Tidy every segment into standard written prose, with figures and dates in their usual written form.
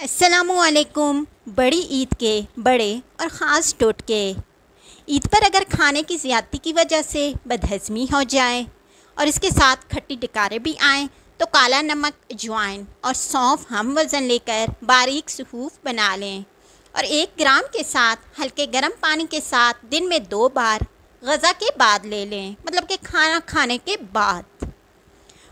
अस्सलामुअलैकुम। बड़ी ईद के बड़े और ख़ास टोटके। ईद पर अगर खाने की ज़्यादती की वजह से बदहज़मी हो जाए और इसके साथ खट्टी डकारे भी आएँ तो काला नमक, अजवाइन और सौंफ हम वज़न लेकर बारीक सहूफ़ बना लें और 1 ग्राम के साथ हल्के गर्म पानी के साथ दिन में 2 बार ग़ज़ा के बाद ले लें, मतलब कि खाना खाने के बाद।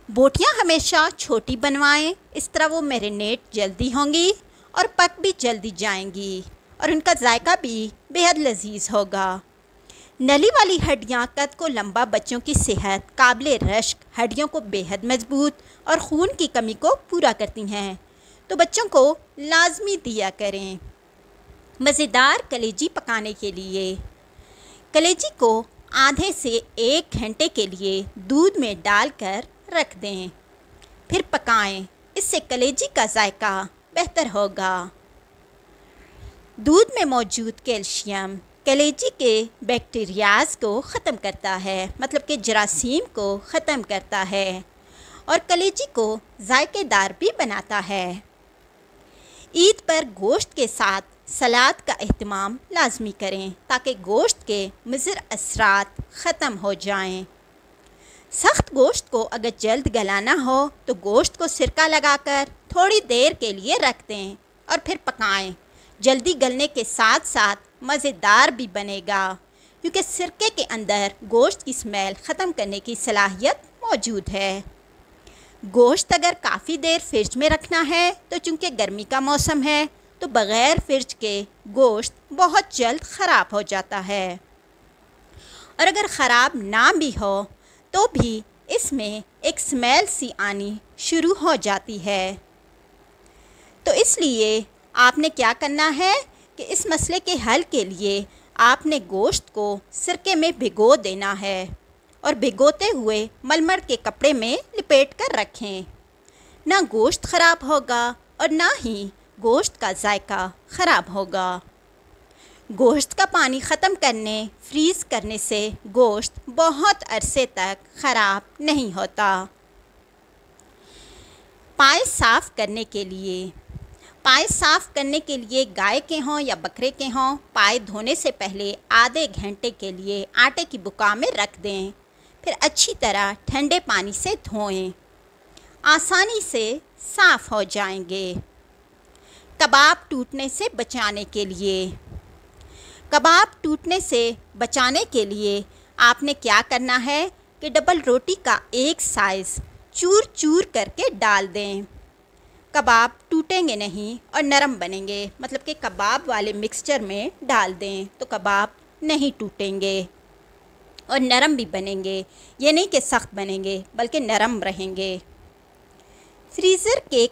बोटियाँ हमेशा छोटी बनवाएं, इस तरह वो मैरिनेट जल्दी होंगी और पक भी जल्दी जाएंगी और उनका जायका भी बेहद लजीज होगा। नली वाली हड्डियाँ कद को लंबा, बच्चों की सेहत, काबिल रश्क, हड्डियों को बेहद मजबूत और खून की कमी को पूरा करती हैं, तो बच्चों को लाजमी दिया करें। मज़ेदार कलेजी पकाने के लिए कलेजी को आधे से 1 घंटे के लिए दूध में डालकर रख दें, फिर पकाएं। इससे कलेजी का जायका बेहतर होगा। दूध में मौजूद कैल्शियम कलेजी के बैक्टीरियाज को ख़त्म करता है, मतलब कि जरासीम को ख़त्म करता है और कलेजी को जायकेदार भी बनाता है। ईद पर गोश्त के साथ सलाद का एहतमाम लाजमी करें ताकि गोश्त के मुज़र असरात ख़त्म हो जाएं। सख्त गोश्त को अगर जल्द गलाना हो तो गोश्त को सिरका लगाकर थोड़ी देर के लिए रख दें और फिर पकाएं। जल्दी गलने के साथ साथ मज़ेदार भी बनेगा क्योंकि सिरके के अंदर गोश्त की स्मेल ख़त्म करने की सलाहियत मौजूद है। गोश्त अगर काफ़ी देर फ्रिज में रखना है तो चूँकि गर्मी का मौसम है तो बग़ैर फ्रिज के गोश्त बहुत जल्द ख़राब हो जाता है और अगर ख़राब ना भी हो तो भी इसमें एक स्मेल सी आनी शुरू हो जाती है। तो इसलिए आपने क्या करना है कि इस मसले के हल के लिए आपने गोश्त को सिरके में भिगो देना है और भिगोते हुए मलमल के कपड़े में लपेट कर रखें। ना गोश्त ख़राब होगा और ना ही गोश्त का जायका ख़राब होगा। गोश्त का पानी ख़त्म करने, फ्रीज़ करने से गोश्त बहुत अरसे तक ख़राब नहीं होता। पाए साफ़ करने के लिए गाय के हों या बकरे के हों, पाए धोने से पहले आधे घंटे के लिए आटे की बुका में रख दें, फिर अच्छी तरह ठंडे पानी से धोएं, आसानी से साफ़ हो जाएंगे। कबाब टूटने से बचाने के लिए आपने क्या करना है कि डबल रोटी का एक साइज़ चूर चूर करके डाल दें। कबाब टूटेंगे नहीं और नरम बनेंगे, मतलब कि कबाब वाले मिक्सचर में डाल दें तो कबाब नहीं टूटेंगे और नरम भी बनेंगे। ये नहीं कि सख्त बनेंगे बल्कि नरम रहेंगे। फ्रीज़र के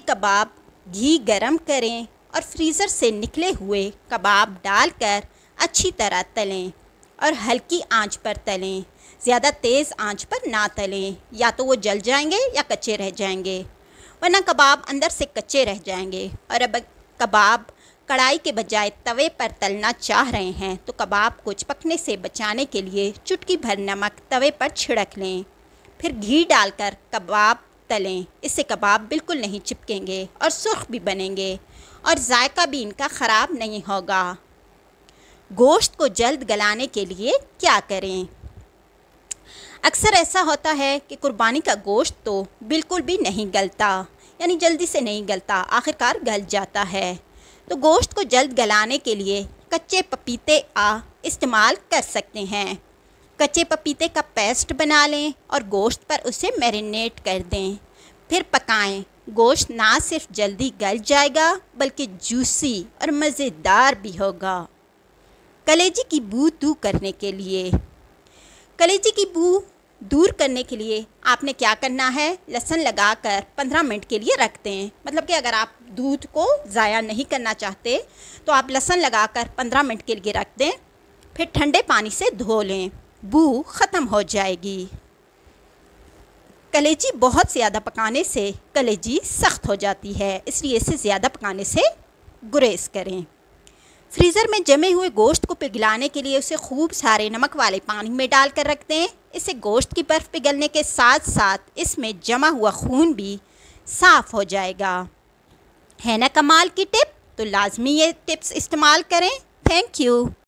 कबाब घी गरम करें और फ्रीज़र से निकले हुए कबाब डालकर अच्छी तरह तलें और हल्की आंच पर तलें, ज़्यादा तेज़ आंच पर ना तलें, या तो वो जल जाएंगे या कच्चे रह जाएंगे, वरना कबाब अंदर से कच्चे रह जाएंगे। और अब कबाब कढ़ाई के बजाय तवे पर तलना चाह रहे हैं तो कबाब को चिपकने से बचाने के लिए चुटकी भर नमक तवे पर छिड़क लें, फिर घी डालकर कबाब तलें। इससे कबाब बिल्कुल नहीं चिपकेंगे और सुर्ख भी बनेंगे और जायका भी इनका ख़राब नहीं होगा। गोश्त को जल्द गलाने के लिए क्या करें? अक्सर ऐसा होता है कि कुर्बानी का गोश्त तो बिल्कुल भी नहीं गलता, यानी जल्दी से नहीं गलता, आखिरकार गल जाता है। तो गोश्त को जल्द गलाने के लिए कच्चे पपीते इस्तेमाल कर सकते हैं। कच्चे पपीते का पेस्ट बना लें और गोश्त पर उसे मैरिनेट कर दें, फिर पकाएं। गोश्त ना सिर्फ जल्दी गल जाएगा बल्कि जूसी और मज़ेदार भी होगा। कलेजी की बू दूर करने के लिए आपने क्या करना है, लहसुन लगाकर 15 मिनट के लिए रख दें। मतलब कि अगर आप दूध को ज़ाया नहीं करना चाहते तो आप लहसुन लगाकर 15 मिनट के लिए रख दें, फिर ठंडे पानी से धो लें, बू ख़त्म हो जाएगी। कलेजी बहुत ज़्यादा पकाने से कलेजी सख्त हो जाती है, इसलिए इसे ज़्यादा पकाने से गुरेज करें। फ्रीज़र में जमे हुए गोश्त को पिघलाने के लिए उसे खूब सारे नमक वाले पानी में डालकर रख दें। इससे गोश्त की बर्फ़ पिघलने के साथ साथ इसमें जमा हुआ खून भी साफ़ हो जाएगा। है ना कमाल की टिप? तो लाजमी ये टिप्स इस्तेमाल करें। Thank you.